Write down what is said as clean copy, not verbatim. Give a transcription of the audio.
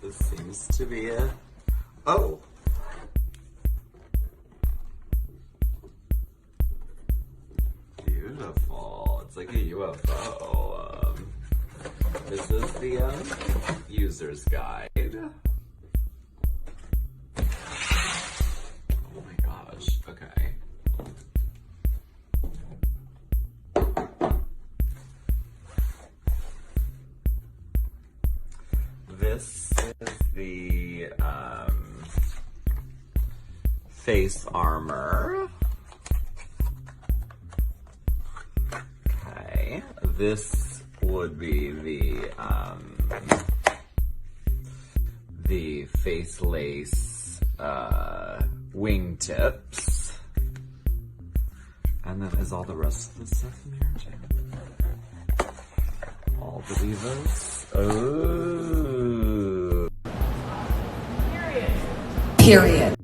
This seems to be a... Oh! Beautiful. It's like a UFO. This is the user's guide. Oh my gosh. Okay. This is the face armor. Okay, this would be the face lace wingtips. And then is all the rest of the stuff in here too? All the divas. Oh. Period.